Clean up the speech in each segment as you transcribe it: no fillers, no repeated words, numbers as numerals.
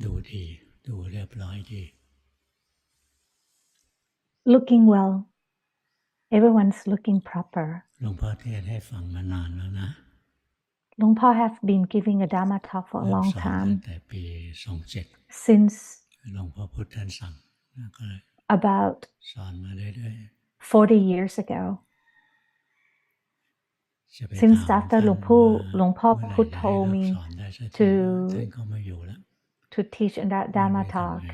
ดูดีดูเรียบร้อยดี Looking well. Everyone's looking proper. หลวงพ่อเทศให้ฟังมานานแล้วนะ Luangpu have been giving a Dhamma talk for a long สอนตั้ time, งแต่ปี27 since หลวงพ่อพุทธท่านสั่งก็เลย about สอนมาเรื่อย 40 years ago. ๆจะไป Since ถาม after ท่าน Luangpu ว่า Put เมื่อไหร่จะให้ told เลิก me สอนได้สักที to ท่านก็ไม่อยู่แล้ว teach a ไม่ Dhamma รู้จะทำ talk, ไง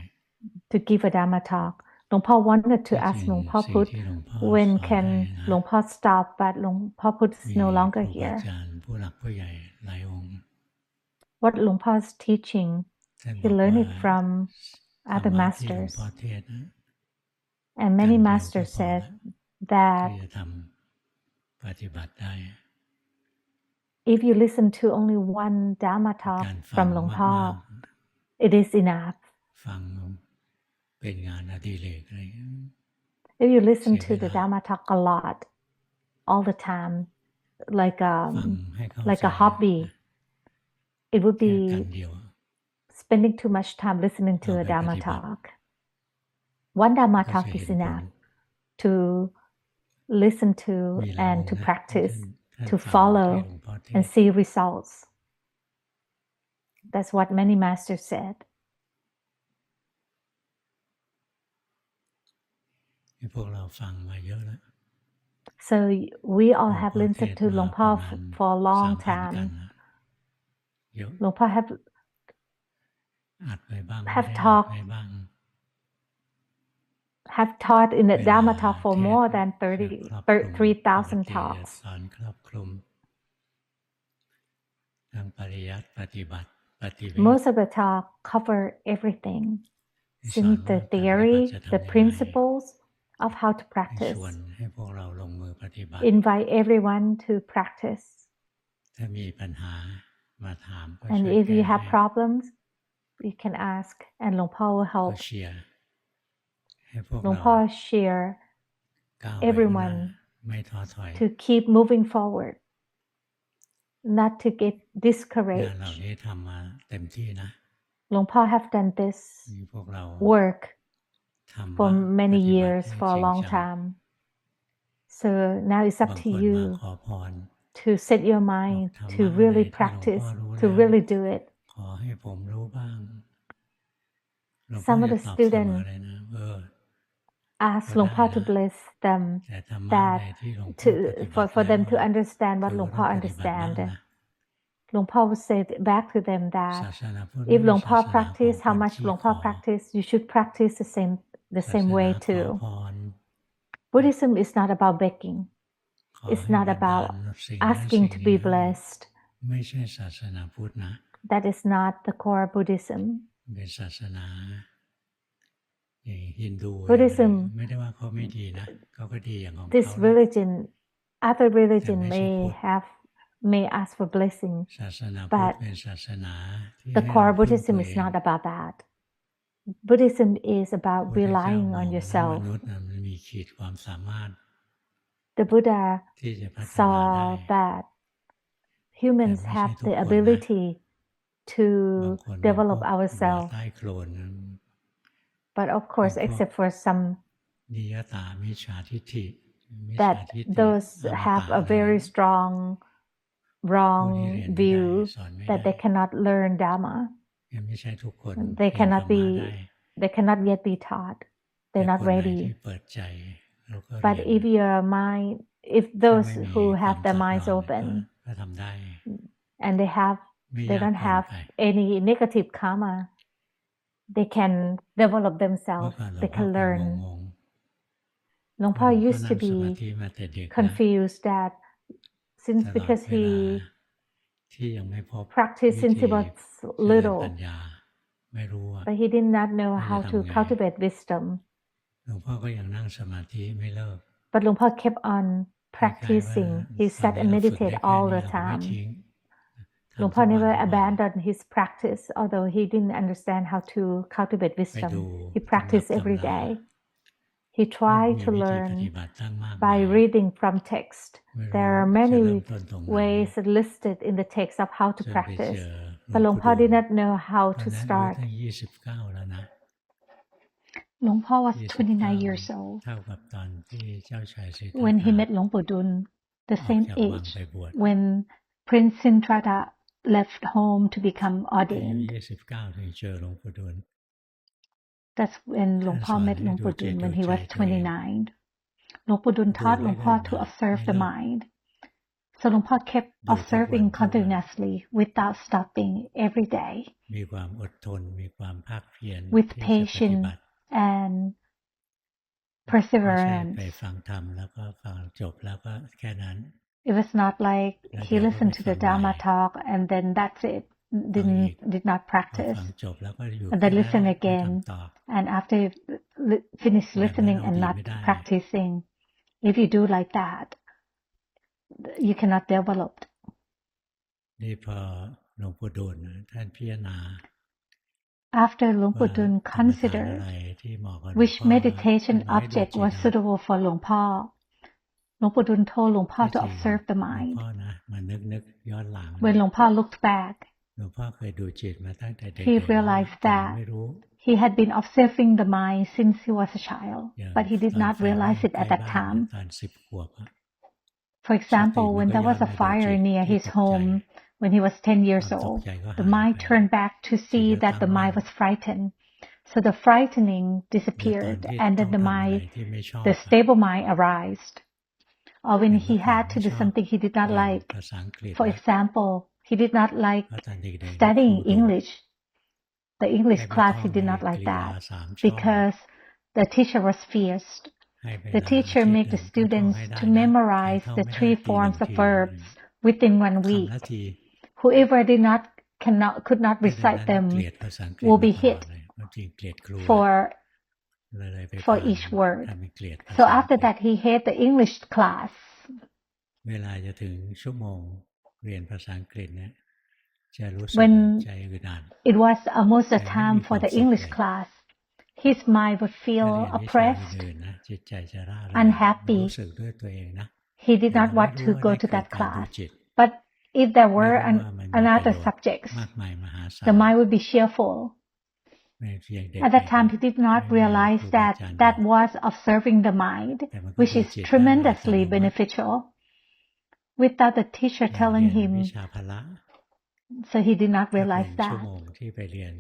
to give a Dhamma talk. Luangpu wanted to ที่จ ask ริง Luangpu สิ่ง Put ที่หลวงพ่อ when สอน can ได้นะ Luangpu stop, but Luangpu Put is มี no ค longer รูบา here. อาจารย์ผู้หลักผู้ใหญ่หลายองค์ What Luangpu is teaching, ท่านบ he อก learned ว่า it from ธรร other มะที่หลวง masters. พ่อเทศนะ And อั many นเดียวก็ masters พอ said แล้ว that ที่จะทำปฏิบัติได้ if you listen to only one Dhamma กา talk รฟั from ง Luangpu, มาก it is enough. ๆฟังเป็นงานอดิเรกอะไรอย่างเงี้ย If you listen เสีย to เว the ลา Dhamma talk a lot, all the time, like ฟังให้เข้า like ใจ a hobby, it would แค่กัน be เดียว spending too much time listening เอา to ไป a ป Dhamma ฏิบัติ talk. One Dhamma ก็ talk จะ is เห็นผล enough to listen to มีหลายอ and ง to ค์นะที่ practice, ท่าน to ฟังที่ follow หลวงพ่อเท and ศ see results. That's what many masters said. ให้พวกเราฟังมาเยอะแล้ว So we หล all วง have พ่อเท listened ศ to มาประ Luangpu มาณ for a long 3,000 กัน time. นะเยอะ Luangpu have อัดไปบ้างไม่ have ได้อัด talked ไปบ้าง have taught in the เวลา Dhamma talk for เทศ more than จะครอบคลุม 3,000 ปกติจะ talks. สอนครอบคลุมทั้งปริยัติปฏิบัติปฏิเวท Most of the talk cover everything, ให้สอน since ว่า the การปฏิบัติ theory, จะ the ทำยังไง principles of how to ให้ practice. ชวนให้พวกเราลงมือปฏิบัติ Invite everyone to practice. ถ้ามีปัญหามาถามก็ And ช่วย if แก้ you ให้ have problems, you can ask, and Luangpu will ก็ help. เชียร์ให้พวกเรา Luangpu share ก้าวไปข้างหน้า everyone ไม่ท้อถอย to keep moving forward, not to get งานเหล่า discouraged. นี้ทำมาเต็มที่นะ Luangpu have done this มีพวกเรา work ทำ for มา many ปฏิบัติ years, ให้ for จ a ริง long จัง time. So now it's บา up ง to คนมา you ขอพร to set your บอก mind ธรร to มะอะไร really ที่หลวงพ่อ practice, รู้ to แล้ว really do it. ขอให้ผมรู้บ้าง หลวงพ่อ Some of จะ the ตอบเสมอ students เลยนะ ask ก็ได้ Luangpu to นะ bless them แต่ธรรมะอะไร that ที่หลวงพ่อปฏิบั for ติ them แล้ว to understand คุ what ณก็ Luangpu ต้องปฏิบัติบ้าง understand. นะ Luangpu will say back to them ศา that สนาพุทธ if ไม่ใช่ศา Luangpu สนาของ practice ค how น much ขี้ข Luangpu อ practice, you should practice the ศา same สนา way ขอ too. พร Buddhism is not about begging. ขอ It's ให้ not บันดาล about สิ่งนั้น asking สิ่ง to นี้ be ให้ blessed. ไม่ใช่ศาสนาพุทธนะ That is not the core Buddhism. เป็นศาสนาอย่างฮินดู Buddhism, ไม่ได้ว่าเขาไม่ดีนะเขาก็ดีอย่างของ this เขาแหละ religion, other แต่ religion ไม่ใช่พุทธ may ask for blessing, ศาสนาพุทธ but เป็นศาสนาที่ the ให้เรา core พึ่ง Buddhism ตัว is เอง not about that. Buddhism is พ about ระพุทธเจ้า relying มอ on งว่าม yourself. นุษย์น่ะมันมีขีดความสามารถ The Buddha ที่จะพัฒนาได้ saw that แต่ humans ไม่ใช่ have ทุก the คนนะ ability บาง to คนเป็นพว develop กวัว ourselves. ใต้โคลนนะ But of เป็น course, พวก except for some นิยตามิจฉาทิฏฐิมิจฉา that ทิฏฐิ those อม have ตะ a อะไร very นะ strong ผู้ที่ wrong เรียนไม่ได้ view สอนไม่ that ได้ they cannot learn Dhamma. ยังไม่ใช่ทุกคน They เรียนธร cannot รมะได้ they cannot yet be taught. แต่ They're ค not นไหนที่ ready. เปิดใจเราก็ But เรียน if your mind, if ถ้า those ไม่มี who ควา have ม their สัก minds ร้อน open ก็ทำได้ and they ไม่ don't ยากเกิน have ไป any negative karma, they can develop เมื่อ themselves. ก่อนหลว They งพ่อ can เคย learn. งง Luangpu หลวงพ่อ used นั่ to งสมาธิ be มาแต่เด็กนะ confused that ต since ลอด because เวลา he ที่ยังไม่พบ practiced วิ since ธี he was เจริญปัญ little, ญาไม่รู้ว่า but he did not know ว่าจะ how to ทำไง cultivate wisdom. หลวงพ่อก็ยังนั่งสมาธิไม่เลิก But Luangpu kept on คล้ายๆว่า practicing. He ตอน sat นี้ and เราฝึก meditated ได้แค่ all นี้ the เราก็ไม่ time. ทิ้งทำทุก Luangpu วัน never ทุกวัน abandoned his practice, although he didn't understand how to cultivate ไปดู wisdom. He ตำรับ practiced ตำ every รา day. He ก็ tried มี to วิธีปฏิ learn บัติตั้งมากมา by ย reading from text. ไม่รู้ There are จะเริ่ม many ต้นตรงไหน ways listed in the text of how to จนไปเจ practice. อ but หลวงพ่อ did not know how ตอน to นั้นอายุ start. ตั้ง29แล้วนะ Luangpu was 29 years 29 old เท่ากับตอนที่เจ้าชายสิทธัต when he ถะ met Luangpu Dun, the ออก same จากวัง age ไปบวช when Prince Sintrata left home to become อายุ ordained. 29 ถึงเจอหลวงปู่ดุล That's when ท่าน Luangpu สอน met ให้ดู Luangpu จิต Dun ดู when he ใจ was ตัวเอง 29. Luangpu Dun ดู taught เรื่ Luangpu อยๆ to มา observe ไม่ the เลิก mind. So Luangpu kept ดูทุกวัน observing ทุกวัน continuously without stopping every day มีความอดทนมีความภาคเพียร with ที่จะปฏิบั patience ติ and ไม่ใช่ perseverance. ไปฟังธรรมแล้วก็ฟังจบแล้วก็แค่นั้น It was not like แล้ว he เดี๋ยวก็ไป listened to ฟั the งใหม่ Dhamma talk and then that's it, ฟังอีก did not พอ practice. ฟังจบแล้วก็อยู่ And แค่ then นั้น listen ไม่ again. ทำต่อ And after you finish แบบนั้น listening เอา and ดี not ไม่ได้ practicing, if you do like that, you cannot develop. นี่พอหลวงปู่ดูลย์ท่านพิจารณา After ว่า Luangpu Dun กรรมฐานอะไร considered ที่เหมาะกับหลวง which พ่อท่าน meditation บอกให้ดู object จิต was เอา suitable for Luangpu, Luangpu Dun told ถ้า Luangpu จ to ริง observe the หลวง mind. พ่อนะมานึกย้อนหลัง When Luangpu looked back, หลวงพ่อเคยดูจิตมาตั้งแต่เด็ก he ๆแล้ว realized แต่ that ไม่รู้ he had been observing the mind since he was a child, อย่าง but he ต did อน not ไฟไหม้ realize it ใกล้ at that บ้าน time. ตอน10 ขวบอะ For สติ example, มัน when ก็ there ย้อน was a มาดู fire จิต near ที่ his ตกใจ home when he was 10 ค years วามตก old, ใจก็ the หาย mind ไป turned back to จิต see ก็ that ตั้ง the มั่น mind was frightened. So the frightening หรือตอน disappeared ที่ and ต้อง then the ทำอะไร mind, ที่ไม่ชอบ the อะ stable mind arised. Or อ when ย่างเมื่ he อก่อน had ไม่ to do ชอบ something he did not เรียน like. ภาษาอังกฤษ For นะ example, he did not like เพราะตอนเด็กๆนี่ครู studying ดุ English. The ให้ English ไป class ท่อ he ง did ไอ้ not ก like ริยา that 3 ช่อง because the teacher was fierce. ให้เว The ลาอา teacher ทิตย์ made ห the นึ่งต้องท่อง students ให้ได้ to นะ ใคร memorize ท่อง the ไม่ได้ three ตี 1 forms of ที verbs within 1 คำ week. ละที Whoever could not ตั้งแต่ recite นั้นเกลี them ยดภาษาอังกฤษ will มา be ตลอด hit เลยความจริงเกลียดครูแหละ for เลยไป for ผ่าน each word. ทำให้เกลียดภา So ษาอัง after กฤษ that, he hated the English class. เวลาจะถึงชั่วโมงเรียนภาษาอังกฤษเนี่ยจะรู้สึกว่า When ใจอึดอัด it was almost ใจ the ไม่ time มีค for วาม the สุข English เลย class, his mind would ถ้า feel เรียนวิชา oppressed, อื่นๆนะจิตใจจะร่าเริง unhappy. รู้สึกด้วยตัวเองนะ He did แต่ not เราไม่ want รู้ to ว่า go นี่ to คือ that การดู class. จิต But if there ไม่ were รู้ว่ามันมีประ another โยชน์ subjects, มากมายมหาศา the ล mind would be cheerful. ไม่เพียงเด็ At that กๆ time, นะ he did ไม่ not มีครู realize บา that อาจารย์บอ that ก was observing the mind, แต่มันก็ which ดู is จิตได้โดยอัต tremendously โนมัติ beneficial, without the teacher อย่าง telling เรียนวิ him. ชาพละ So he did not ถ้าเป็น realize ชั่ว that. โมงที่ไปเรียน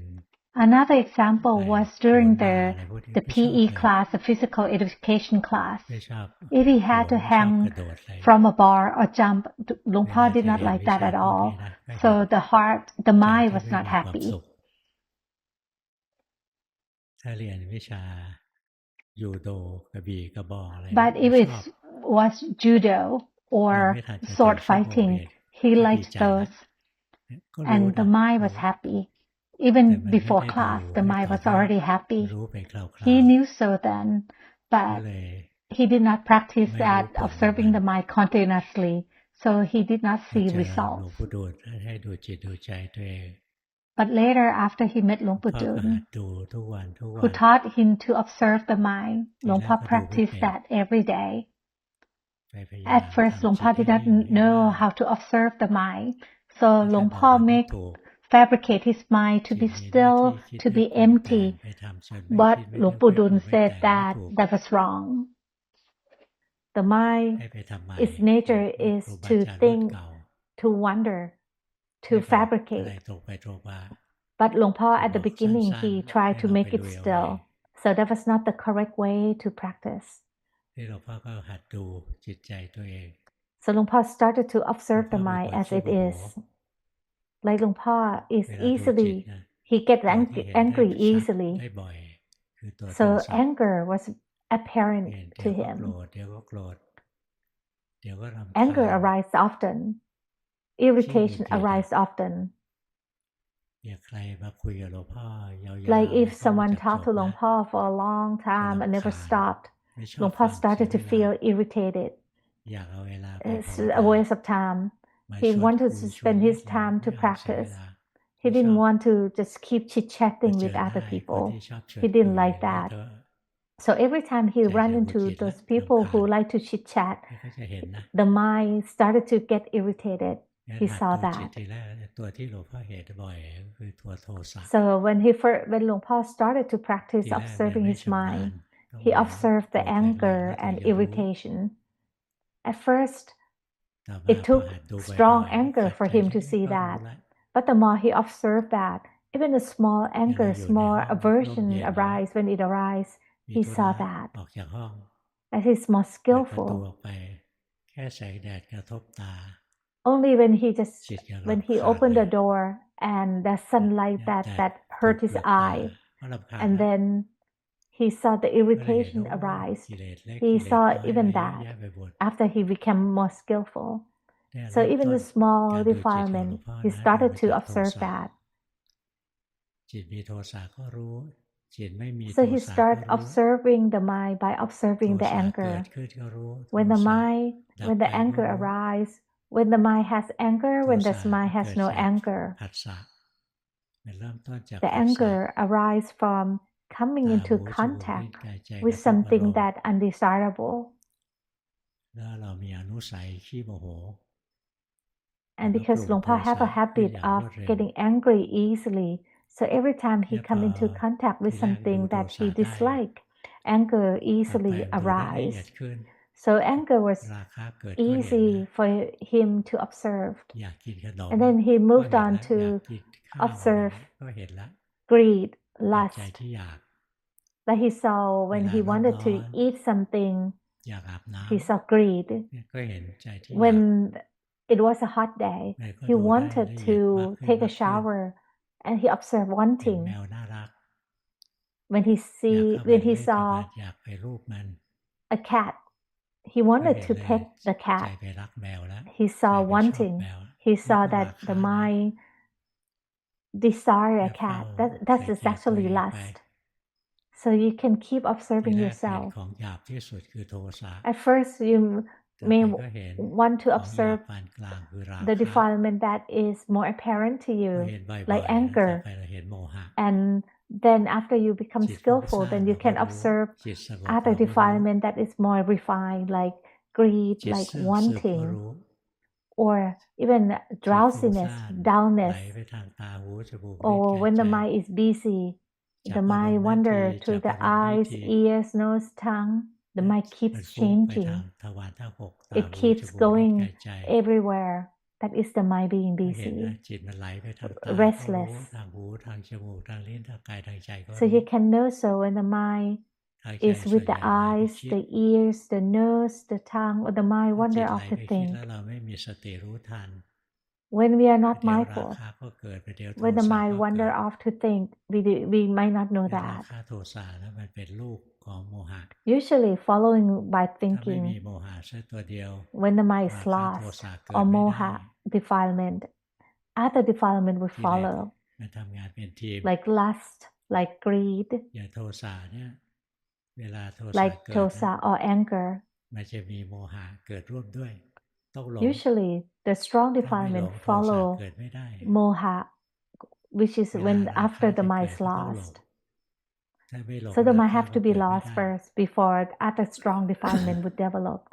Another ไอ้ example โห was น during บาอะไรพวกนี้ the ไม่ชอบ PE เลย class, the physical education class. ไม่ชอบ If he โห had น to ไม่ชอบกระ hang โดดอะไร from a bar or jump, เว Luangpu ลา did จะ not เรียน like วิ that ชา at พวกนี้ all. นะก็เห็น So the ใจ mind ที่ was ไม่ not มีความ happy. สุข ถ้าเรียนวิชายูโดกระบี่กระบองอะไร But ไม่ if ช it อบ was judo ยัง or ไม่ทันจะถึง sword ชั่วโมงเรีย fighting, น he ก็ดี liked ใจแล้ว those, ก็รู้ and the นะ mind was รู้ happy. แต่ Even มันไม่ before ได้ดู class, the ให้ mind ต่อ was เนื่อง already happy. รู้ไปคร่าว He knew so then, ๆก็ but เลย he did not practice ไม่รู้ at ผลของมั observing น the mind continuously, so he did not พอ see เจอหลวง results. ปู่ดูลย์ให้ดูจิตดูใจตัวเอง But later, after he met หลวง Luangpu พ่อก็หัด Dun, ดูทุกวันทุก who วัน taught him to observe the mind, ทีแรก Luangpu ก็ดูไม่ practiced เป็น that every day. ไปพยายา At ม first, ทำจิต Luangpu ให้ did นิ่ง not ให้ know ว่าง how to observe the mind, so แต่ท่านบอก Luangpu มันไม่ make ถูก fabricate his mind to จิต be มีหน้าที่ still, คิด to นึก be ปรุงแต่ง empty. ไปทำจนไม่ But คิดไม่นึก Luangpu ไม่ปรุง Dun ไม่ said แต่งไม่ that ถูก that was wrong. The mind, ให้ไปทำใหม่ its จาก nature ครู is บา to อาจารย์รุ่น think, เก่า to wonder, ให้ to แบบอะไร fabricate. ตรงไปตรงมา But Luangpu แต่ at บ the อก beginning, สั้น he ๆ tried ให้ to เรา make ไป it ดูเอาเอง still. So that was not the correct way to practice. ที่หลวงพ่อก็หัดดูจิตใจตัวเอง So Luangpu started to หลวง observe พ่อ the เป็น mind คน as ขี้ it โมโห is. Like Luangpu is เวลาดูจิต easily, นะ he gets ตัวที่เห็นได้ angry ชัด easily. ได้บ่อยคือตัวโท So สะ anger was เห็น apparent เดี๋ to ยวก็โกร him. ธเดี๋ยวก็โกรธเดี๋ยวก็รำคา Anger ญ arises often. ขี้หงุด Irritation หงิดอะ arises often. อย่างใครมาคุยกับหลวงพ่อยาว Like ๆ if ก็ไม่ someone จับจ talked บ to นะ Luangpu for a long ก็ time and รำ never คาญ stopped, ไม่ชอบ Luangpu ฟังเสีย started เว to ลา feel irritated.อยากเอาเวลาไป It's ภาว a นา waste of time. มา He ชวน wanted คุย to ชวน spend แนะ his แนะ time ไม่ to เอาเสียเว practice. ลา He ไม่ช didn't อบ want to just keep มา chit-chatting เจ with อ other ได้คนที่ people. ชอบชวน He คุ didn't ย like แล้ว that. ก็ So every time he ใจ ran จะหงุด into หงิดแล้ว those รำ people คา who ญ like to chit-chat, แล้วก็จะเห็นนะ the mind started to get irritated. he saw that. So when Luangpa started to practice observing his mind, he observed the anger and irritation. At first, it took strong anger for him to see that. But the more he observed that, even a small anger, small aversion arise when it arises, he saw that. That he's more skillful. Only when he opened the door and the sunlight that hurt his eye, and then he saw the irritation arise. He saw even that after he became more skillful. So even the small defilement, he started to observe that. So he started observing the mind by observing the anger. When the anger arises, when the mind has anger, when the mind has no anger, the anger arises from coming into contact with something that undesirable. And because Luangpa have a habit of getting angry easily, so every time he come into contact with something that he dislike, anger easily arise. So anger was easy for him to observe. And then he moved on to observe greed, lust, that he saw when he wanted to eat something, he saw greed. When it was a hot day, he wanted to take a shower and he observed wanting. When he saw a cat, he wanted to pet the cat. He saw wanting. He saw that the mind desire a cat. That is actually lust. So you can keep observing yourself. At first, you may want to observe the defilement that is more apparent to you, like anger. And then after you become skillful, then you can observe other defilement that is more refined, like greed, like wanting, or even drowsiness, dullness, or when the mind is busy, the mind wanders through the eyes, ears, nose, tongue. The mind keeps changing. It keeps going everywhere. That is the mind being busy, restless. So you can know so when the mind is with the eyes, the ears, the nose, the tongue, or the mind wander off to think. When we are not mindful, when the mind wander off to think, we might not know that. Usually following by thinking, when the mind is lost or moha, defilement, other defilement will follow, like lust, like greed, like tosa or anger. Usually the strong defilement follow moha, which is when after the mind is lost. So the mind have to be lost first before other strong defilement would develop.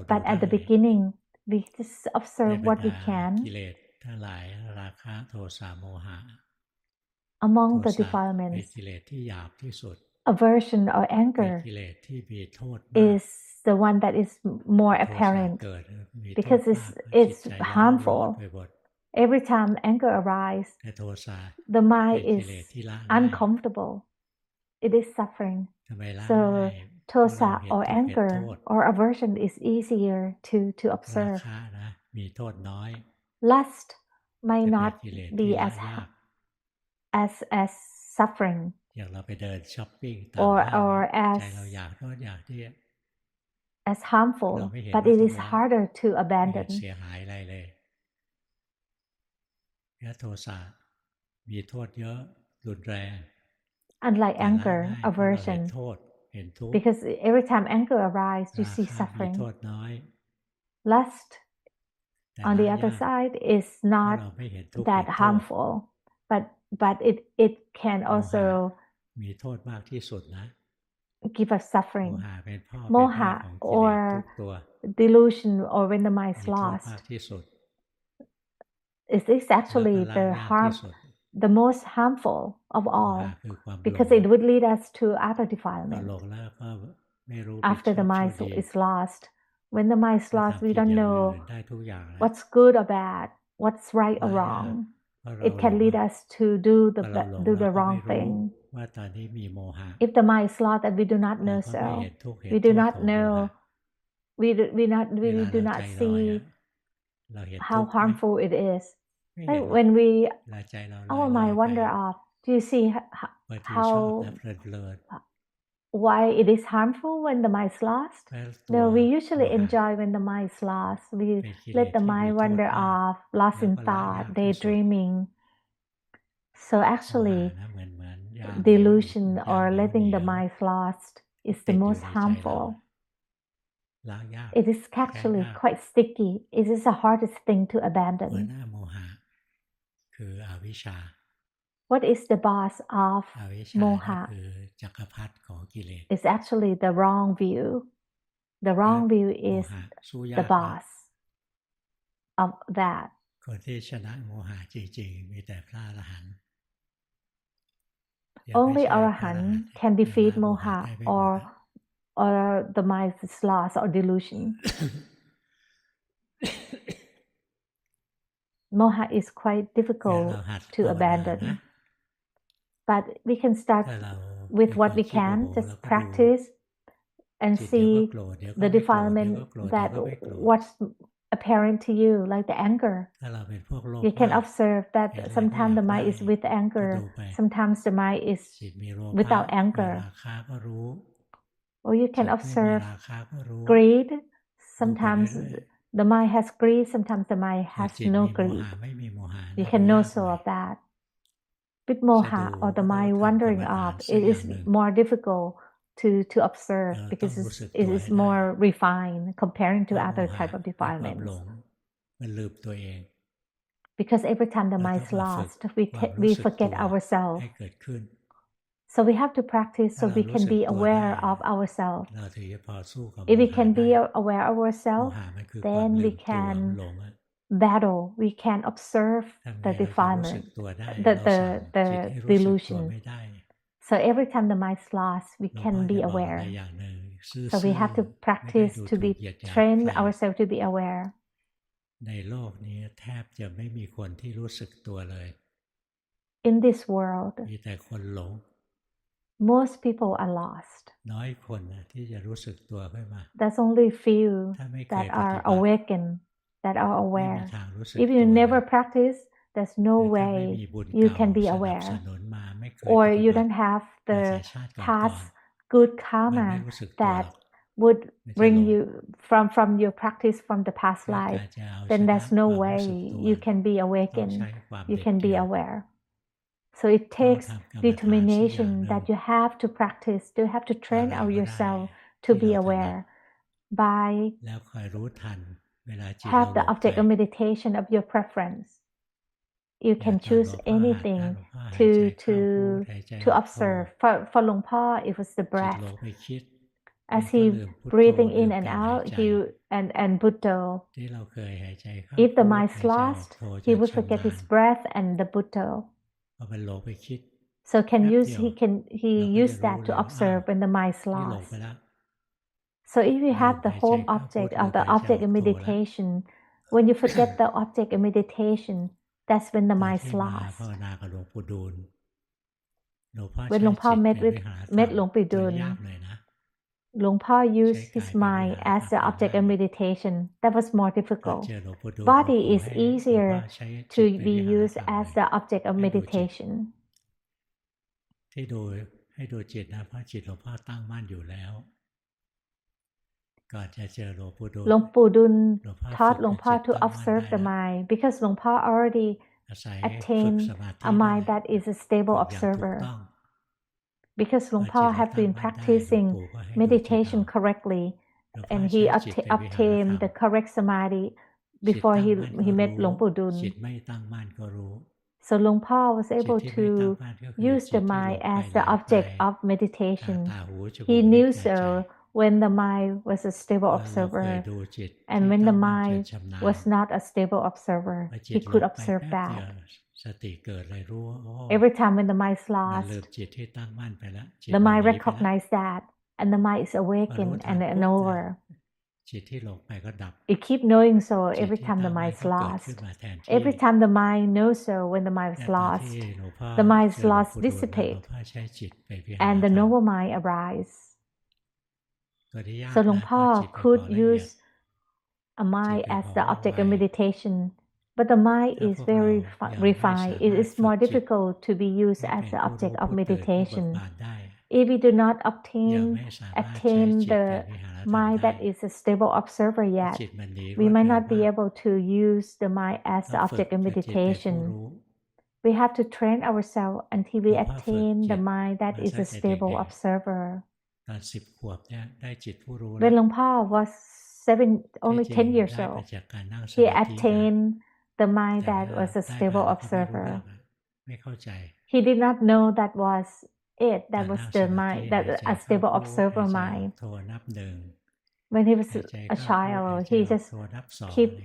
But at the beginning, we just observe what we can. Among the defilements, aversion or anger is the one that is more apparent because it's harmful. Every time anger arises, the mind is uncomfortable. It is suffering. So tosa or anger or aversion is easier to observe. Lust may not be as suffering or as harmful, but it is harder to abandon. Unlike anger, aversion, because every time anger arises, you see suffering. Lust, on the other side, is not that harmful, but it can also give us โม suffering. หะเป็นพ่อเป็นแม่ Moha ของกิเลสทุ or กตัว delusion or when the mind มี is โทษมาก lost ที่สุด is แล้วก็ actually ละ the ยากที่ harm, สุด the most harmful of โมหะ all คือความหล because ง it would lead us to other พอ defilement. หลงแล้วก็ไม่รู้ผิด After ชอ the บชั่ว mind ดี is lost, when the mind is ก็ lost, ทำ we ผิด don't อย่าง know อื่นได้ทุกอย่างเลย what's good or bad, what's right or ละยาก wrong. เพราะเรา It หล can ง lead อะ us to do พอเราหลง do เรา the ก็ไม่ wrong รู้ thing. ว่าตอนนี้มีโมหะ If the mind is lost and we do not เรา know ก็ไม่ so, เห็นทุกข์เห็ we น do โทษ not ของโมหะ know, we เว do ลา not เราใจ see ลอยอะ เราเห็น how ทุกข์ไหม harmful it is. ไม่เห็น Like หรอก when we เวลาใจเราล our อย mind ๆ ไป wander off, do you see บางทีชอบนะ how เพลิน why it is harmful when the mind is lost? ๆ แล้วตัว No, we โม usually หะ enjoy when the mind is lost. We เป็นกิเล let ส the ที่มี mind โทษ wander มาก off, lost แล้ว in ก็ละ thought, ยากที่สุด daydreaming. So โมหะ actually, นะ เหมือนยาง delusion นิ้ว or ยาง letting เหนี the ยว mind lost มัน is ติ the ดอยู่ most ในใจเรา harmful. ละยาก It is แก้ actually ยาก quite sticky. It is the hardest thing to หัว abandon. หน้าโมหะ คืออวิชชา What is the boss of อวิชชานี่ moha? คือจักรพรรดิของกิเลส It's actually the wrong view. The แล้ว wrong view โม is หะสู้ the ยากนะ boss of that. คนที่ชนะโมหะจริง ๆ มีแต่พระอรหันต์ อย่าไป Only เชื่อพระอรหัน Arahant ต์ can ยัง defeat ละโมหะ moha ได้ไม่หมดอะ or the mind is lost or delusion. Moha is quite เนี่ย difficult เราหัด to ภาวนานะ abandon. But we can start ถ้าเรา with เป็นค what น we ขี้โม can, โห just เราก็ดู practice and จิตเดี๋ยวก็ see โกรธเดี๋ยวก็ the ไม่โกรธเดี๋ยว defilement ก็โกรธ that เดี๋ยวก็ไม่โกรธ what's apparent to you, like the anger. ถ้าเราเป็นพวกโลภ You can มาก observe เห็น that อะไรก็ sometimes อยา the กได้ mind is with ก็ anger, ดูไป sometimes the mind is จิตมีโลภะ without มี anger. ราคะก็รู้ Or you จิ can ตไม่มี observe ราคะก็รู้ greed. ดูไป Sometimes เรื่อย the mind has greed, sometimes the mind ๆ พอ has จิต no มีโม greed. หะไม่มีโมหะ You น่า can ดู know ยากห so น่อย of that. With จะดู moha or ก็ the ต้อง mind ทำกรรม wandering ฐาน off, สัก it อย่า is งหนึ่ง more difficult to observe เราต้อง because รู้สึก it ตัว is ให้ได้ more refined comparing เพ to ราะโม other หะ type of เป็นความ defilements. หลง มันลืมตัวเอง Because every time the เรา mind ต้อ is งมาฝึก lost, we ความ we รู้สึกตั forget ว ourselves. ให้เกิดขึ้น So we have to practice ถ้า so เรา we รู้ can สึก be ตัวได้ aware of ourselves. เราถึงจะพอสู้กับโม If we หะ can ได้ be aware of โม ourselves, หะมันคือความ then ลื we มตัวมัน can หลงอะ battle. We can observe ทำไง the เราจะรู้สึก defilement, ตัวได้ the เราสั่ง the จิต the ให้รู้สึกตัว delusion. ไม่ได้ So every time the mind is lost, we หลวงพ่อ can จะ be บอกอะไร aware. อย่างหนึ่ง So ซื่ we อ have to ๆ ไม่ได้ practice ดู to ถู be กเหยียดหยาม train ใคร ourselves to be aware. ในโลกนี้แทบจะไม่มีคนที่รู้สึกตัวเลย In this world, มีแต่คนหลง most people are lost. น้อยคนนะที่จะรู้สึกตัวขึ้นมา There's only few ถ้าไม่เค that ยปฏิ are บัติ awakened, that are ไม่มี aware. ทางรู้สึก If ตั you วเลย never practice, there's ห no รือถ้าไม่ way มีบุญ you เก่า can be สนับ aware. สนุนมาไม่เคย Or ปฏิ you บัติ don't have มาแต่ the ชาติก่อน past good ๆมันไม่ karma รู้สึกตัวหร that อก would มันจะหล bring ง you from your practice from the past และ life. การจะเอาช Then นะ there's ค no วามรู้ way สึกตัว you can be ต้อง awakened. ใช้ความ You เด็ด can เดี่ be ยว aware. So it ต้อง takes ทำกรรมฐานสักอย่าง determination หนึ่ง that you have to practice, you have to อะ train ไร out ก็ได้ yourself to ที่ be เราถนัด aware by แล้วคอยรู้ทันเวลาจิต have เรา the หลงไป object of meditation of your preference. You อย่า can ตอนหล choose วงพ่อหัดนะ anything หลวงพ่อหายใจ to เข้าพูด to หายใจ to ออกโท observe. For Luang Pa, it was the จิต breath. หลงไปคิด As มันก็ he ลืมพุทโธ breathing ลื in ม and การหาย out, ใจ he and Buddha. ที่เราเคยหายใจเข้า If the พูด mind หา is ยใจออก lost, โทจ he น would ชำ forget นา his ญ breath and the Buddha. พอมันหลงไปคิด So แป๊บ he เดียว he เราก็ used จะ that รู้ to เลยว่าอ้าว observe when the mind is นี่หลง lost. ไปแล้ว So if you ลื have ม the หายใจ whole เข้าพูด object ลื of ม the หายใจอ object อก in โทแล้ว meditation, when you forget the object in meditation, that's when the ตอน mind ที่ is มา lost. ภาวนากับหลวงปู่ดูลหลวงพ่อ When ใช้ Luang จิ Pa ต met เป็น with วิหารธรร met ม Luang ตั Pu วยาก Dun, เลยนะ Luang Pa ใช้ used กา his ยเป็นวิ mind หาร as ธรร the ม object ง่า of ย meditation. That was more พอ difficult. เจอหลวงปู่ดูล Body ปู่ is ให้หลวง easier พ่อใช้จิต to เป็น be วิหาร used ธรรม as เลย the object of ให้ดูจิต meditation. ที่ดูให้ดูจิตนะเพราะจิตหลวงพ่อตั้งมั่นอยู่แล้ว ก่อนจะเจอหลวงปู่ดูล Luang Pu Dun หลวงพ่อฝึ taught ก Luang ให้จิ Pa ต to ตั้งมั่น observe ได้ the แล้ว mind because Luang Pa already อาศัยฝึก attained สมาธิ a นั่น mind แหละ that is a stable ฝึกอย่างถูก observer. ต้อง Because พอ Luang จิต Pa เรา have ตั้ง been มั่นได้หลวง practicing ปู่ก็ให้ดูจิตเอา meditation correctly หลวงพ่อ and ใช้ he จิตเป็นวิหารธรร obtained ม the correct samadhi จิต before ตั้ง he มั่นก็ met รู้ Luang Pu Dun. จิตไม่ตั้งมั่นก็รู้ So Luang Por was able to use the mind as the object of meditation. He knew so when the mind was a stable observer and when the mind was not a stable observer. He could observe that. Every time when the mind is lost, the mind recognizes that and the mind is awakened and over. It keeps knowing so every time the mind is lost. Every time the mind knows so when the mind is lost, the mind is lost dissipate and the noble mind arise. So Luang Por could use a mind as the object of meditation, but the mind is very refined. It is more difficult to be used as the object of meditation. If we do not attain the mind that is a stable observer yet, we might not be able to use the mind as the object of meditation. We have to train ourselves until we attain the mind that is a stable observer. When Luang Por was only 10 years old, he attained the mind that was a stable observer. He did not know that was it. That was the mind, that a stable observer mind. When he was a child, he just keep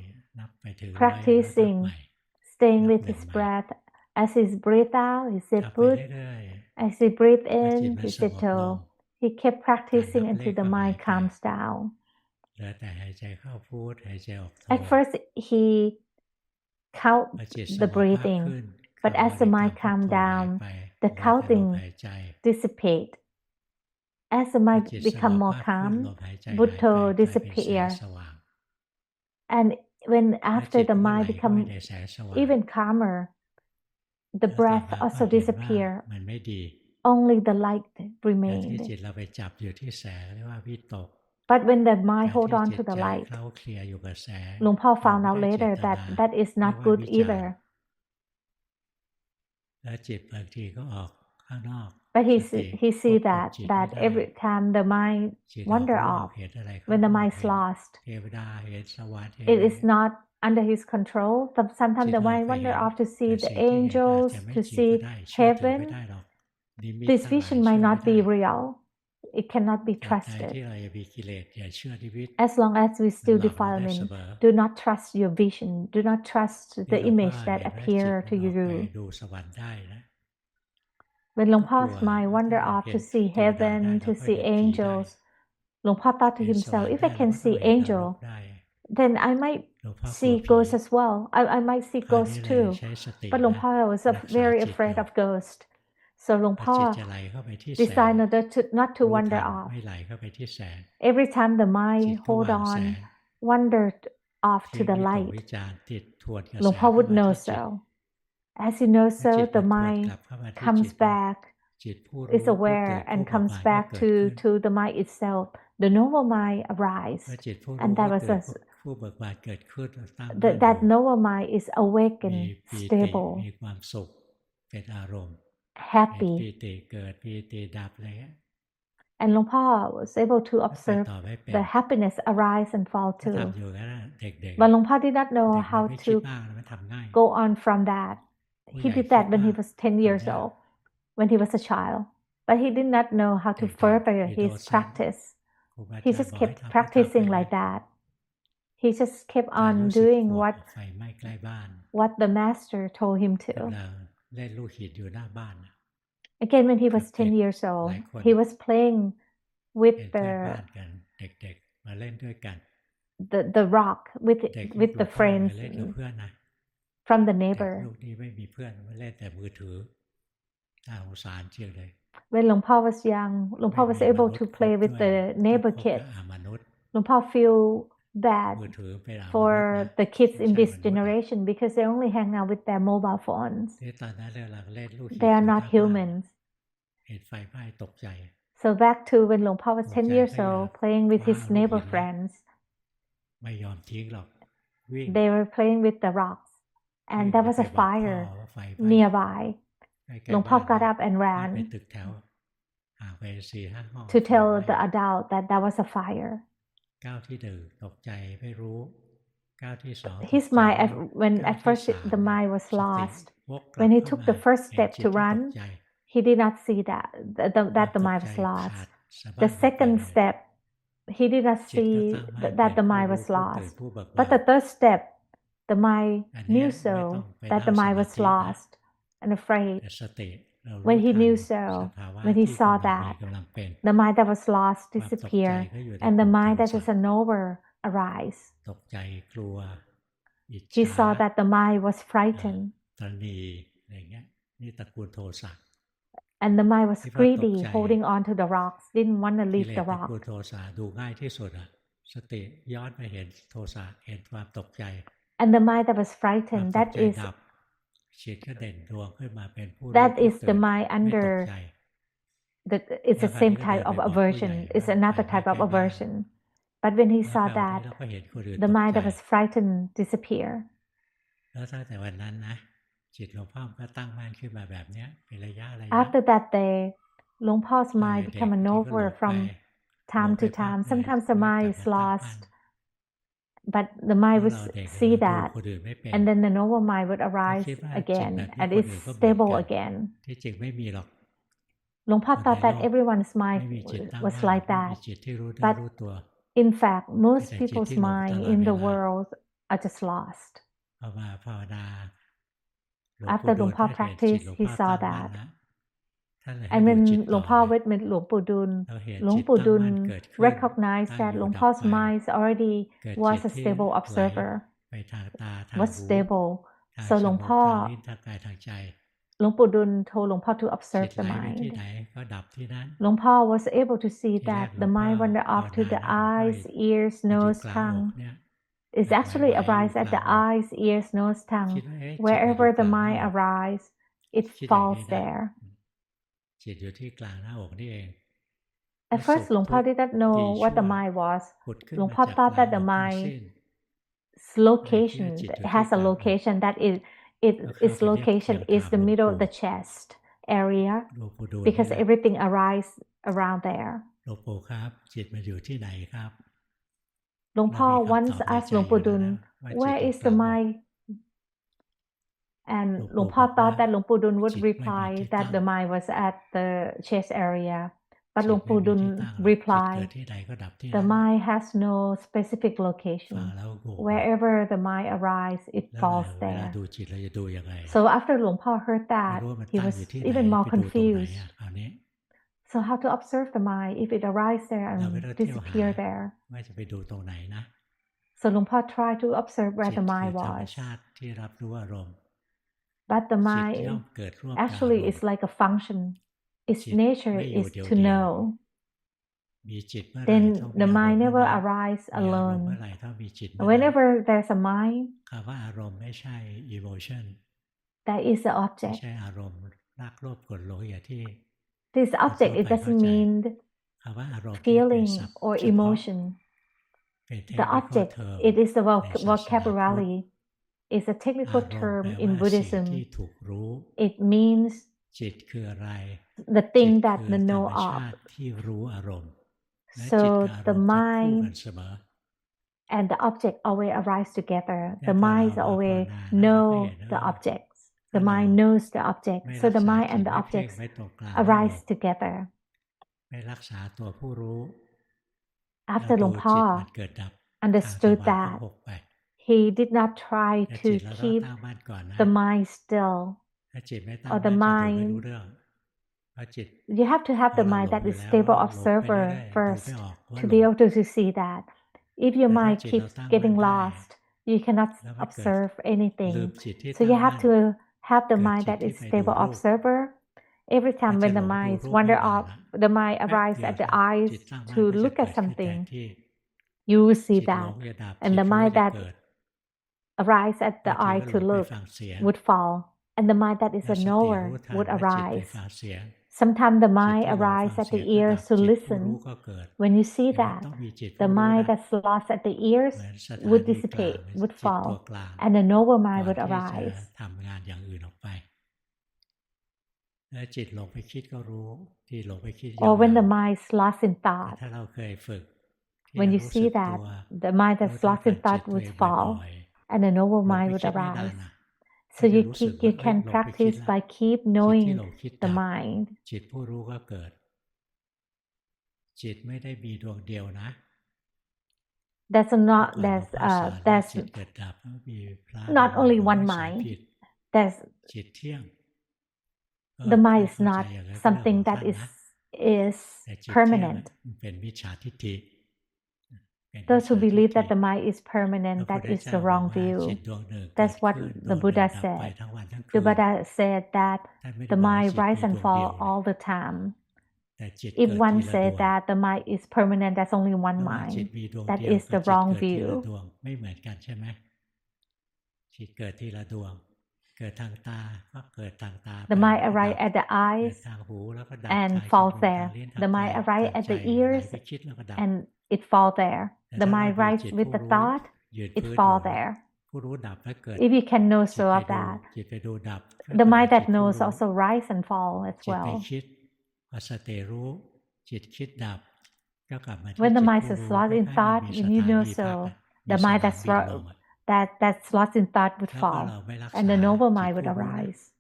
practicing, staying with his breath. As he breathed out, he said put. As he breathed in, he said to. He kept practicing until the mind calms down. At first, he count the breathing, but as the mind calmed down, the counting dissipate. As the mind become more calm, Buddha disappear. And when after the mind become even calmer, the breath also disappear. Only the light remained. But when the mind hold on to the light, Luang Por found out later that that is not good either. But he see that every time the mind wander off, when the mind is lost, it is not under his control. Sometimes the mind wander off to see the angels, to see heaven. This vision might not be real. It cannot be trusted. As long as we still defilement, do not trust your vision. Do not trust the image that appear to you. When Luang Por's mind wander off to see heaven, to see angels, Luang Por thought to himself, if I can see angel, then I might see ghosts as well. I might see ghosts too. But Luang Por was very afraid of ghosts. So Luang Por decided not to wander off. Every time the mind hold on, wandered off to the light, Luang Por would know so. As he knows so, the mind comes back, is aware and comes back to the mind itself. The noble mind arises, and that was that noble mind is awakened, stable, happy. And Luang Por was able to observe the happiness arise and fall too. But Luang Por did not know how to go on from that. He did that when he was 10 years old, when he was a child. But he did not know how to further his practice. He just kept practicing like that. He just kept on doing what the master told him to. Again, when he was 10 years old, he was playing with the rock with the friends from the neighbor. When Luang Por was young, Luang Por was able to play with the neighbor kids. Luang Por feel bad for the kids in this generation because they only hang out with their mobile phones. They are not humans. So back to when Luang Por was 10 years old, playing with his neighbor friends. They were playing with the rocks. And there was a fire nearby. Luang Por got up and ran to tell the adult that there was a fire. his mind when at first the mind was lost. When he took the first step to run, he did not see that the mind was lost. The second step, he did not see that the mind was lost. But the third step, the mind knew so that the mind was lost and afraid. When he knew so, when he saw that, the mind that was lost disappeared, and the mind that is a knower arise. He saw that the mind was frightened, and the mind was greedy, holding on to the rocks, didn't want to leave the rock. And the mind that was frightened, that is the mind under it's the same type of aversion. It's another type of aversion. But when he saw that, the mind that was frightened disappeared. After that day, Luangpa's mind became a knower from time to time. Sometimes the mind is lost, but the mind would see that, and then the knower mind would arise again, and it's stable again. Luangpa thought that everyone's mind was like that, but in fact, most people's mind in the world are just lost. After Luangpa practiced, he saw that. And when Luangpa went with Luangpu Dun recognized that Luangpa's mind already was a stable observer, was stable. So Luangpu Dun told Luangpa to observe the mind. Luangpa was able to see that the mind wandered off to the eyes, ears, nose, tongue. It actually arises at the eyes, ears, nose, tongue. Wherever the mind arises, it falls there. At first, Luangpa did not know what the mind was. Luangpa thought that the mind's location has a location, that its location is the middle of the chest area, because everything arises around there. Luangpa once asked Luangpu Dun, where is the mind? And Luangpa thought that Luangpu Dun would reply that the mind was at the chest area. But Luangpu Dun replied, the mind has no specific location. Wherever the mind arises, it falls there. So after Luangpa heard that, he was even more confused. So how to observe the mind if it arises there and disappears there? So Luangpa tried to observe where the mind was. But the mind actually is like a function. Its nature is to know. Then the mind never arises alone. Whenever there's a mind, there is an object. This object, it doesn't mean feeling or emotion. The object, it is the vocabulary. It's a technical term in Buddhism. It means the thing that the know of. So the mind and the object always arise together. The mind always know the objects. The mind knows the object. So the mind and the objects arise together. After Luangpa understood that, he did not try to keep the mind still, or the mind. You have to have the mind that is stable observer first to be able to see that. If your mind keeps getting lost, you cannot observe anything. So you have to have the mind that is stable observer. Every time when the mind wander off, the mind arises at the eyes to look at something, you will see that. And the mind that arises at the eye to look would fall. And the mind that is a knower would arise. Sometimes the mind arises at the ears to listen. When you see that, the mind that's lost at the ears would dissipate, would fall, and a knower mind would arise. Or when the mind is lost in thought, when you see that, the mind that's lost in thought would fall, and a noble mind would arise. So you can practice by keep knowing the mind. จิตผู้รู้ก็เกิดจิตไม่ได้มีดวงเดียวนะ That's not only one mind. The mind is not something that is permanent. Those who believe that the mind is permanent, that is the wrong view. That's what the Buddha said. The Buddha said that the mind rises and falls all the time. If one says that the mind is permanent, that's only one mind. That is the wrong view. The mind arises at the eyes and falls there. The mind arises at the ears and it falls there. The mind rises with the thought, it falls there. If you can know so of that, the mind that knows also rise and fall as well. When the mind is lost in thought, when you know so, the mind that's lost in thought would fall, and the noble mind would arise.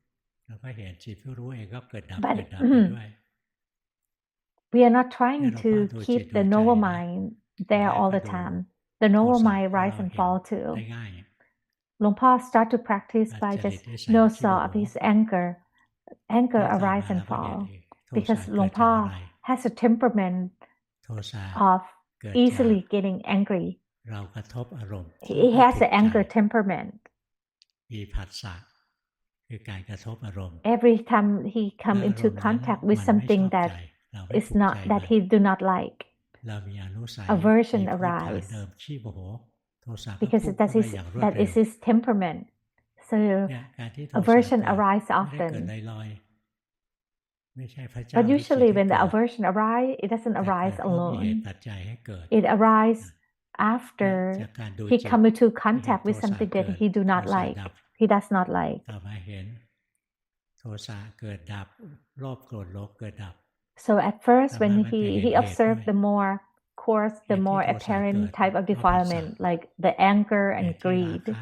But we are not trying to keep the noble mind there all the time. The noble mind rise and fall too. Luangpo start to practice by just know so of his anger arise and fall, because Luangpo has a temperament of easily getting angry. He has an anger temperament. Every time he come into contact with something that he do not like, aversion arise, because that is his temperament. So aversion arise often. But usually when the aversion arises, it doesn't arise alone. It arises after he come into contact with something that he do not like. He does not like. So at first, when he observed the more coarse, the more apparent type of defilement, like the anger and greed.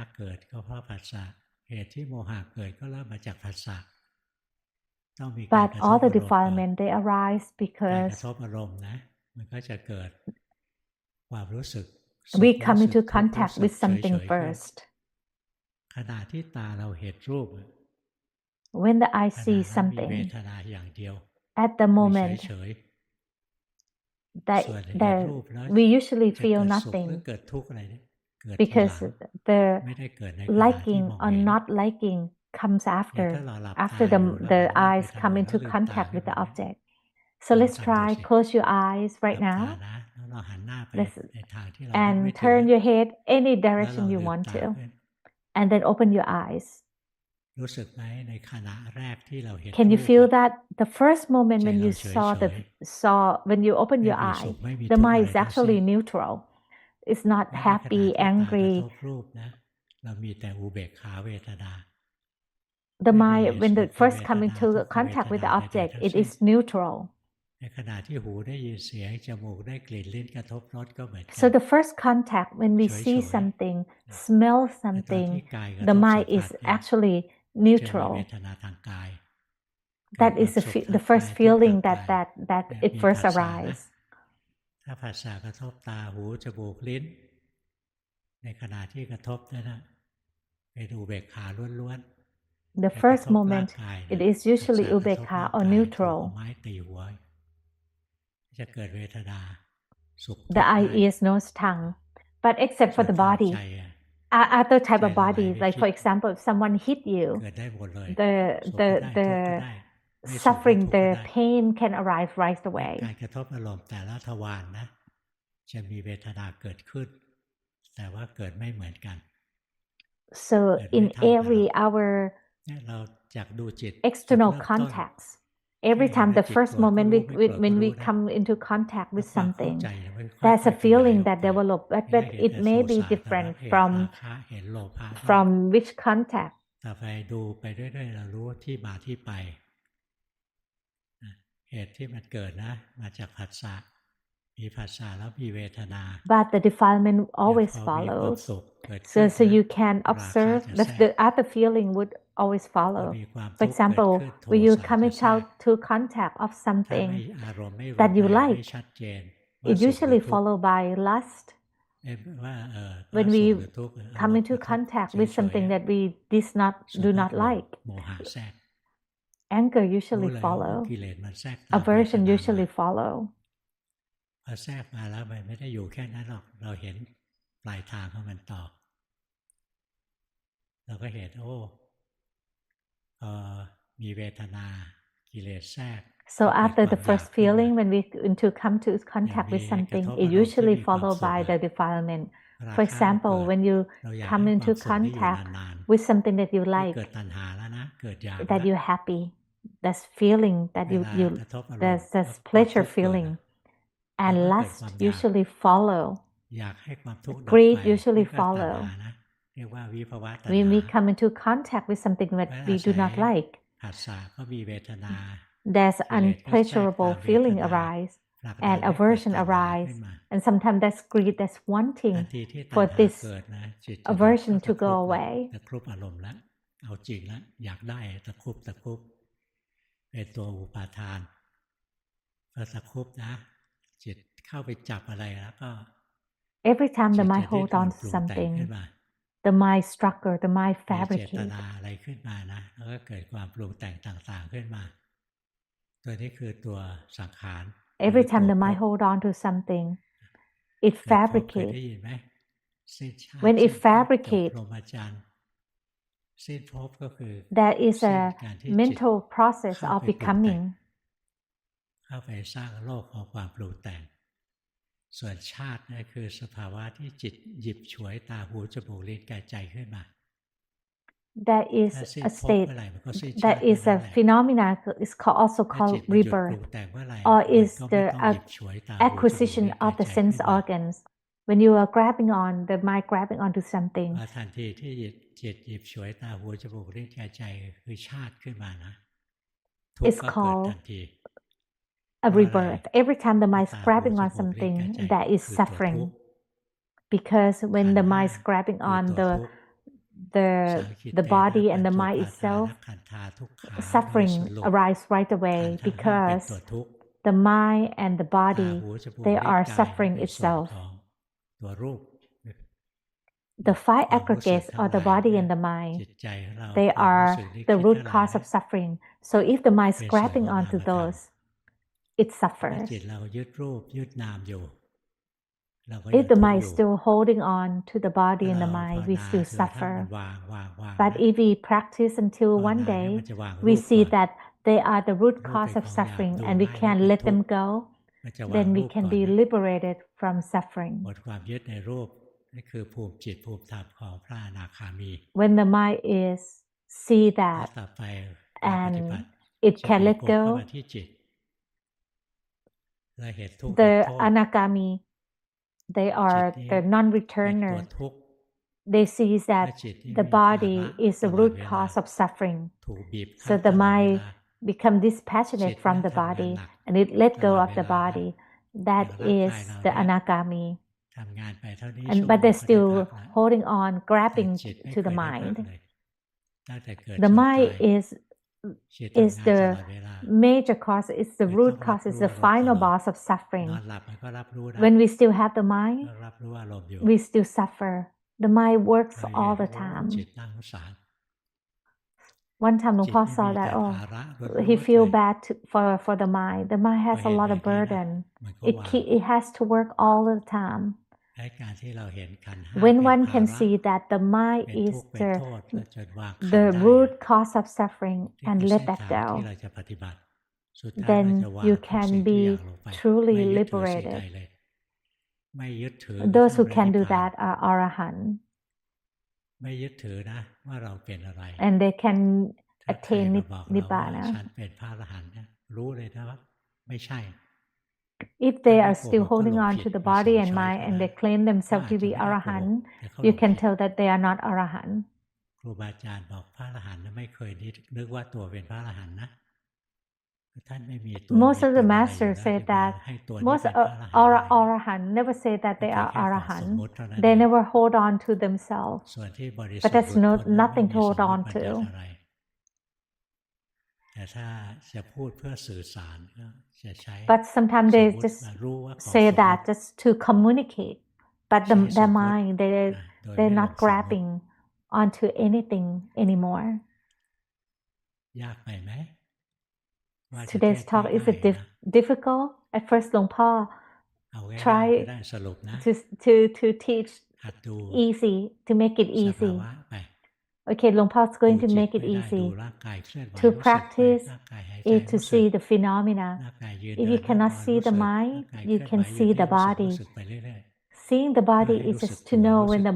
But all the defilement, they arise because we come into contact with something first. When the eye sees something, at the moment, that we usually feel nothing, because the liking or not liking comes after the eyes come into contact with the object. So let's try, close your eyes right now, and turn your head any direction you want to, and then open your eyes. Can you feel that the first moment when you when you open your eye, the mind is actually neutral. It's not happy, angry. The mind, when it first come into contact with the object, it is neutral. So the first contact, when we see something, smell something, the mind is actually neutral. That is the first feeling that it first arises. The first moment, it is usually ubekha or neutral. The eye, ears, nose, tongue. But except for the body, other type of body, like for example, if someone hit you, the suffering, the pain can arise right away. So in our external context, every time the first moment when we come into contact with something, there's a feeling that develops, but it may be different from which contact. มีผัสสะแล้วมีเวทนา but the defilement เนี่ย always พอมีความ follows. สุขเกิดขึ้น So นะ you can ราคะ observe จะ that แทร the ก other feeling would always พอ follow. มีความ For ทุกข์เกิด example, ขึ้น โท when you สะ come จะแทรก into contact of ถ้าไม่ something อารมณ์ไม่รุ that น you แรงไม่ like, ชัดเจนว่า it สุขหรือ usually ทุกข์ followed by lust. ว่าว่า When สุข we หรือทุกข์อาร come มณ์ into กระทบ contact เฉ with ย something ๆ that weส่วน do ก็ not โกรธ like, โมหะแทรก anger รู้ usually เลยว่า follow. กิเลสมันแทรกตามเวท Aversion นามา usually follow. พอแทรกมาแล้วมันไม่ได้อยู่แค่นั้นหรอกเราเห็นปลายทางของมันต่อเราก็เห็นโอ้มีเวทนากิเลสแทรก So ก็เกิด after ควา the มอยาก first ขึ้นมา feeling, when we come to อย่าง contact มี with กระท something, บ it อารมณ์ที่ usually มีความ followed สุข by อะ the defilement. รา For คะก็ example, เกิด when you เราอยาก come ให้ควา into มสุขที่อยู่ contact นาน with something that you ๆนี่ like, เกิดตัณหาแล้วนะเกิดอยากแล้ that ว you're happy, that's feeling that เว you ลา you กระทบอารมณ์ there's แล้ว this ความ pleasure ทุกข์เกิด feeling, เรา and ก็เกิด lust ความอยาก usually follow. อยากให้ความทุกข์ดับ Greed ไป usually นี่ก็ตัณ follow. หานะเรียกว่าวิภวะตัณ When หา we come into contact with something เพ that ราะ we อา do ศัย not like, ผัสสะก็มีเวทนา there's กิเลสก็แทรกตา unpleasurable มเวท feeling นา arise, ผลักดั and นให้เกิด aversion ตัณหา arise, ขึ้นมา and sometimes that's greed, that's ทัน wanting ทีที่ตัณ for หา this เกิดนะจิตจะ aversion ตะ to ครุ go บแล้ว away. ตะครุบอารมณ์แล้วเอาจริงแล้วอยากได้ตะครุบเป็นตัวอุปาทานพอตะครุบนะจิตเข้าไปจับอะไรแล้วก็ Every time จิ the ต mind จะดิ้น hold ร on น to ปรุงแต่งขึ้น something, มา the mind structure, the mind มีเจต fabricate. นาอะไรขึ้นมานะแล้วก็เกิดความปรุงแต่งต่างๆขึ้นมาตัวนี้คือตัวสังขาร Every หรือ time ตัว the ภ mind พ hold on to something, it เกิดภพเคยได้ fabricates. ยินไหมสิ้นชาติ When สิ้ it นภพจบ fabricates, พรหมจรรย์สิ้นภพก็คือ there is สิ้น a การที่จิต mental process เข้า of ไปปรุงแต่ง becoming. เข้าไปสร้างโลกของความปรุงแต่งส่วนชาตินั่นคือสภาวะที่จิตหยิบฉวยตาหูจมูกลิ้นกายใจขึ้นมา That is ถ้าสิ้น a ภพ state, เมื่อไหร่มันก็สิ้นชา that ติเมื่อ is นั้น a แหละ phenomena, is also ถ้าจิ called ตมันหยุดปรุ rebirth, งแต่งเมื่อไหร่ or มัน is ก็ไม่ the ต้องหยิบฉวยตาหูจมูก acquisition ลิ้นกา of ย the ใจ sense ขึ้นมา organs. When you are grabbing on, the mind grabbing onto พ something, อทันทีที่จิตหยิบฉวยตาหูจมูกลิ้นกายใจคือชาติขึ้นมานะทุกข์ it's ก็เกิดทัน called ที a เพราะอะไร rebirth. Every time the เพราะ mind is ตาหู grabbing จ on มูกลิ้น something, กายใจ that is คือตัวทุก suffering. ข์ Because ขั when นธ์ the ห้า mind is grabbing คือ on ตัว the ทุกข์ the สังคิเต the นะ body ปั and ญ the จุ mind ปาทา itself, นะขันธาทุกขา suffering วิสุทธิโลก arise right ขัน away ธ์ทั้งห้าเป็น because ตัวทุกข์ the mind and the ตา body, หูจมูก they ลิ้น are กาย suffering เป็นส่วน itself. ของตัวรูป The five ความรู้สึก aggregates ทั้ง are ห the ลาย body เนี่ย and the จิ mind. ตใจของเรา They ความรู้ are สึกนึก the คิด root ทั้งหลาย cause เนี่ of ย suffering. So if the mind is เป็นส่วน grabbing ของนาม onto ธรรม those, it ถ้า suffers. จิตเรายึดรูปยึดนามอยู่เราก็ If ยัง the ทุกข์ mind อ is ยู่ still holding on to the ถ้า body and เรา the ภา mind, ว we นา still จนกระทั่งมัน suffer. วาง But นะ if we practice until ภาว one นาเนี่ย day มันจะวางรู we ป see ก่อน that they are the root รูป cause เป็น of ของหยาบ suffering ดู and we ง่าย can เป็น let ทุก them ข์ go, มันจะวาง then รู we ป can ก่อน be นะ liberated from หม suffering. ดความยึดในรูปนี่คือภูมิจิตภูมิธรรมของพระอนาคามี When the mind is see แล้ว that ต่อไปการปฏิบัติ and it จะ can บีบ let กดเข้ามา go, ที่จิตและเห็นทุกข์เห็น the โทษ anagami, they จิต are นี้ the เป็นตัว non-returner. ทุกข์ They see และ that จิตนี้ the มีภา body ระ is ต the ลอด root เวลา cause of suffering. ถูกบีบคั้ So นต the ลอดเว mind ลา become จิ dispassionate ต from เนี่ย the ทำงาน body หนัก and it let ตล go อด of เว the ลานะ body. อย่า That งร่าง is กายเรา the เนี่ย anagami. ทำงานไปเท่านี้ And ชั่ว but โมง they're ก็ได้ still พักแล้ว holding on, แต่ grabbing จิตไม่ to เค the ยได้พัก mind. เลยตั้งแต่เกิด The จน mind ตาย is จิตทำ is งานตลอ the ดเวลา major cause, it's the ไม่ root ต้องรับ cause, it's รู้ the อารมณ์ต final ลอด boss of นอ suffering. นหลับมันก็รับรู้นะ When we still have the ก็ mind, รับรู้อารมณ์อยู่ we still suffer. The mind works เรา all เห็น the โอ้ time. จิตน่าสงสาร One time หลวง จิต พ่อ นี่ saw มี that, แต่ oh, ภาระล้ he วนๆ feel เลย bad for the mind. The mind พอ has a เห็น lot แบ of บนี้นะ burden. มันก็ It วาง it has to work all the time. และการที่เราเห็นขันธ์ห้า When เป็น one ภา can ระ see that the mind เป็น is ทุกข์เป็นโทษจนวางขัน the ธ์ได้ root อะ cause of suffering นี่ and คือ let เส้น that ทางที่ go, เราจะปฏิบัติสุดท้ายเราจะ then วาง you ทุก can สิ่งทุกอย่าง be ลงไป truly ไม่ยึดถือสิ่งใด liberated. เลย ไม่ยึดถือกระ Those ทั่ง who พระ can นิพ do พาน that are arahant, ไม่ยึดถือนะว่าเราเป็นอะไร and they can ถ้าใคร attain มาบอกเราว่า nibbana. ฉันเป็นพระอรหันต์เนี่ยรู้เลยนะว่าไม่ใช่ If ถ้า they ไม่ are โก still หกก็หล holding ง on ผิด to the มีสอง body and ช้อย mind เท่า and นั้น they claim เขา themselves อาจ to จะ be ไม่ได้โกหก arahant, แต่เขาหล you ง can ผิด tell that they are not arahant. ครูบาอาจารย์บอกพระอรหันต์ไม่เคยนึกว่าตัวเป็นพระอรหันต์นะ Most of the masters say that most Arahant never say that they are Arahant. They never hold on to themselves. But that's nothing to hold on to. But sometimes they just say that just to communicate. But their mind, they're not grabbing onto anything anymore. Today's talk is it difficult? At first, Luangpo try to teach easy, to make it easy. Okay, Luangpo is going to make it easy. To practice is to see the phenomena. If you cannot see the mind, you can see the body. Seeing the body is just to know when the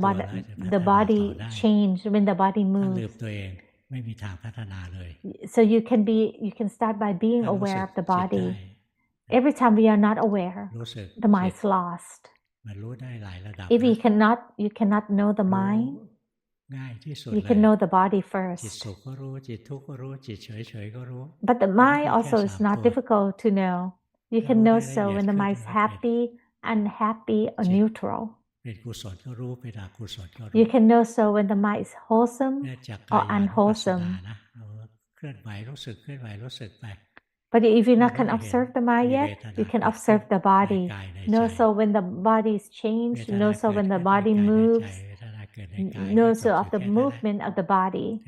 body changes, when the body moves. So you can start by being aware of the body. Every time we are not aware, the mind is lost. If you cannot know the mind, you can know the body first. But the mind also is not difficult to know. You can know so when the mind is happy, unhappy, or neutral. You can know so when the mind is wholesome or unwholesome. But if you not can observe the mind yet, you can observe the body. Know so when the body is changed. Know so when the body moves. Know so of the movement of the body.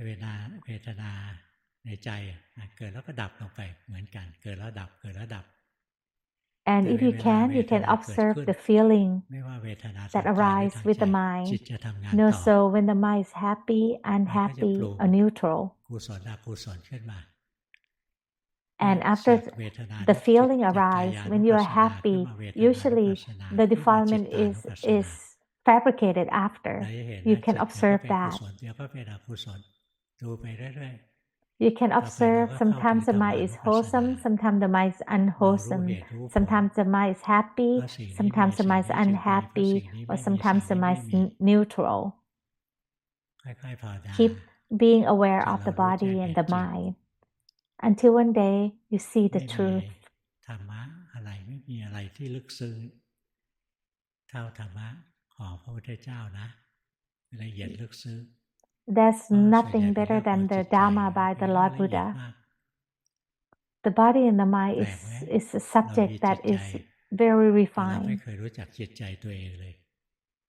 And if you can observe the feeling that arises with the mind. Know so when the mind is happy, unhappy, or neutral. And after the feeling arises, when you are happy, usually the defilement is fabricated after. You can observe that. You can observe sometimes the mind is wholesome, sometimes the mind is unwholesome. Sometimes the mind is happy, sometimes the mind is unhappy, or sometimes the mind is neutral. Keep being aware of the body and the mind until one day you see the truth. There's nothing better than the Dhamma by the Lord Buddha. The body and the mind is a subject that is very refined.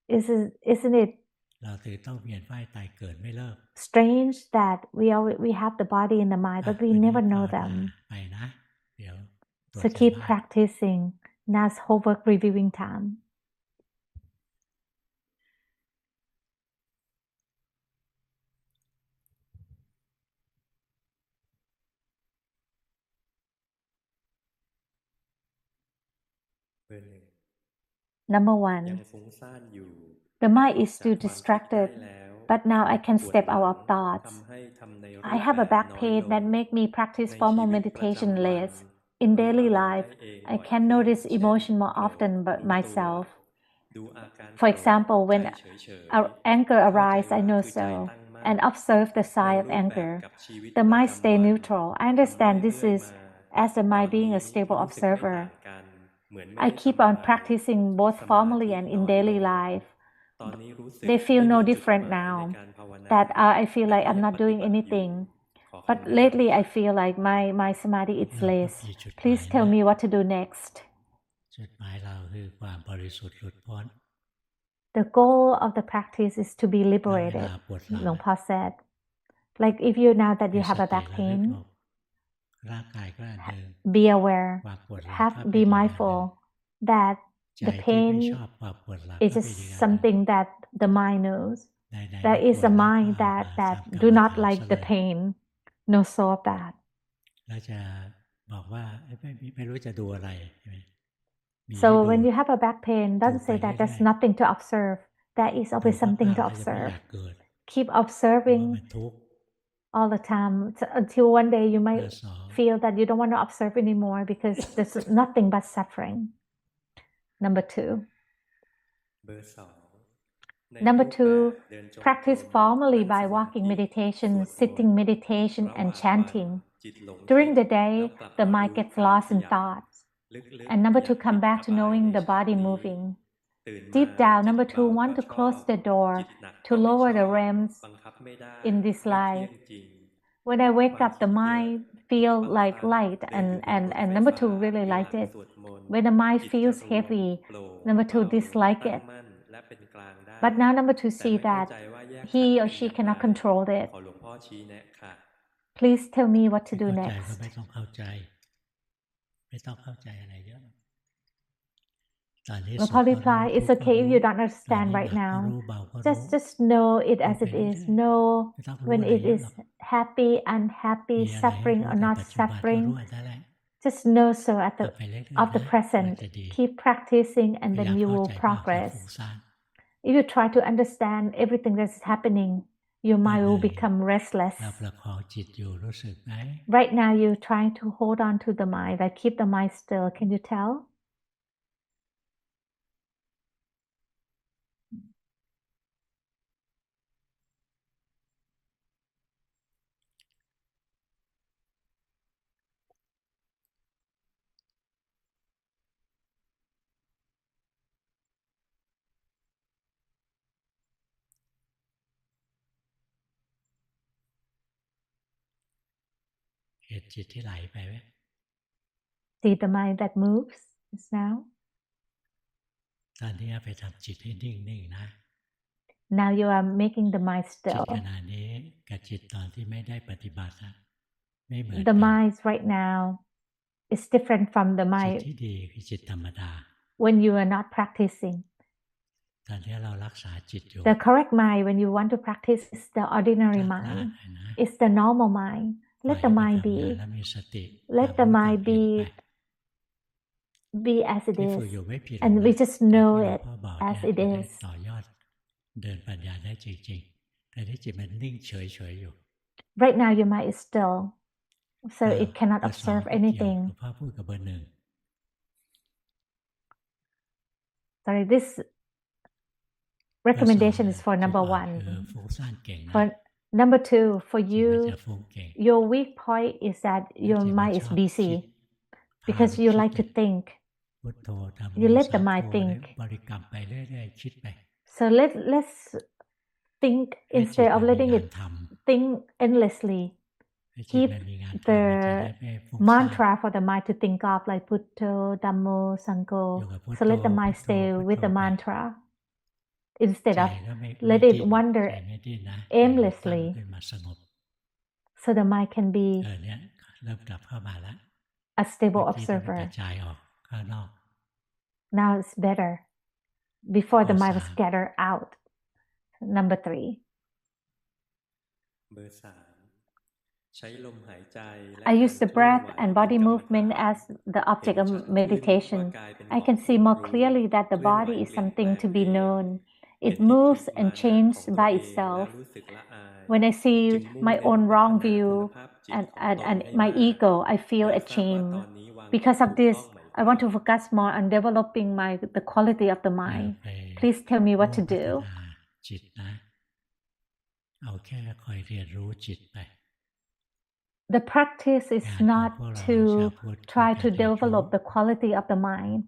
Isn't it strange that we have the body and the mind, but we never know them? So keep practicing. Now's homework reviewing time. Number one, the mind is still distracted, but now I can step out of thoughts. I have a back pain that makes me practice formal meditation less. In daily life, I can notice emotion more often by myself. For example, when anger arises, I know so, and observe the sign of anger. The mind stays neutral. I understand this is as the mind being a stable observer. I keep on practicing both formally and in daily life. They feel no different now, that I feel like I'm not doing anything. But lately I feel like my samadhi is less. Please tell me what to do next. The goal of the practice is to be liberated, Luangpo said. Like if you now that you have a back pain, be aware, be mindful that the pain is just something that the mind knows. There is a mind that do not like the pain. Know so of that. So when you have a back pain, don't say that there's nothing to observe. There is always something to observe. Keep observing all the time until one day you might feel that you don't want to observe anymore because there's nothing but suffering. Number two, practice formally by walking meditation, sitting meditation, and chanting. During the day, the mind gets lost in thoughts. And number 2, come back to knowing the body moving. Deep down, number 2, want to close the door to lower the realms in this life. When I wake up, the mind feel like light, and number 2 really liked it. When the mind feels heavy, number 2 dislike it. But now number 2 see that he or she cannot control it. Please tell me what to do next. ไม่ต้องเข้าใจอะไรเยอะ Lopal replied, it's okay if you don't understand right now. Just know it as it is. Know when it is happy, unhappy, suffering or not suffering. Just know so of the present. Keep practicing and then you will progress. If you try to understand everything that's happening, your mind will become restless. Right now you're trying to hold on to the mind, like keep the mind still. Can you tell? See the mind that moves just now. ตอนนี้ไปทำจิตให้นิ่งๆนะ Now you are making the mind จิต still. ขณะนี้กับจิตตอนที่ไม่ได้ปฏิบัติไม่เหมือน The กัน mind right now is different from the จิต mind ที่ดีคือจิตธรรมดา when you are not practicing. ตอนที่เรารักษาจิตอยู่ The correct mind when you want to practice is the ordinary ละ mind. นะ It's the normal mind. Let the mind ปล่อย be. ให้มันทำงานแล้วมีสติ Let the ตามรู้ mind ตามเห็นไป be as it ที่ is. ฝึกอยู่ไม่ผิดหรอก And we นะ just อย่าง know ที่หลวง it พ่อบอก as เนี่ย it จะได้ is. ต่อยอดเดินปัญญาได้จริงๆแต่ที่จิตมันนิ่งเฉยๆอยู่ Right now your mind is still, so it cannot เบอร์ 2 observe ไม่เกี่ยวหลวง anything. พ่อพูดกับเบอร์ 1 Sorry, this เบอร์ 2 recommendation is for จุด number อ่อน 1. คือฟุ้งซ่านเก่งนะ For number 2, for จิตมัน you, จะฟุ้งเก่ง your weak point is that แล้ว your จิตมัน mind ช is อบคิด busy พา because ไป you คิด like เล to ย think. พุทโธธัมโม You let สั the งโฆ mind อะไร think. บริกรรมไปเรื่อยๆคิดไป So let's think ให้จิต instead มั of นมี letting งาน it ท think endlessly. ำให้จิต Keep มันมีงานทำมันจะ the ได้ไม่ฟุ้งซ่าน mantra for the mind to think of like Putto, Dhammo, อยู่ Sangho. กับพุท So โธ let the พุ mind ทโธ stay พุท with โธ the ไป mantra instead ใจ of ก็ไม่ let ดิ้ it น wander ใจไม่ดิ้นนะใจมันตั้ง aimlessly. ขึ้นมาสงบ So the mind can be เนี่ยเริ่มกลับเข้ามาแล้ว a เมื่ stable อกี้ที่มันก observer. ระจายออกข้างนอก Now it's better. Before เบอ the ร์ mind was 3 scattered out. Number 3. เบอร์ 3 ใช้ลมหายใจและ I การ use the เคลื่อน breath ไหว and เป็น body กรรมฐา movement น as the เห็ object น of ชัดขึ้นว่า meditation. กายเป็น I ของ can ผู้ see more รู้ clearly that the เคลื่อนไหว body is เปลี่ยนแปล something ง to เอ be ง known. เป็น It ทิฏฐิ moves มา and นะ changes ของตัว by เองและ itself. รู้สึกละอาย When I จึ see งมุ่ง my เน้น own พัฒ wrong นาคุณ view ภาพจิต and, ของ and, ตน and ให้ my มาก ego, I อ feel ยากทราบว่า ashamed. ตอนนี้วางจิต Because ถู of ก this, ต้องไหมค I รั want บ to focus more on developing the quality of the อย่า mind. ไป Please tell me what มุ่ to งพัฒ do. นาจิตนะเอาแค่คอยเรียนรู้จิตไป The practice is งานของ not พวกเรา to ชาวพุทธคือ try กา to รเรียนรู้ develop the quality of the mind.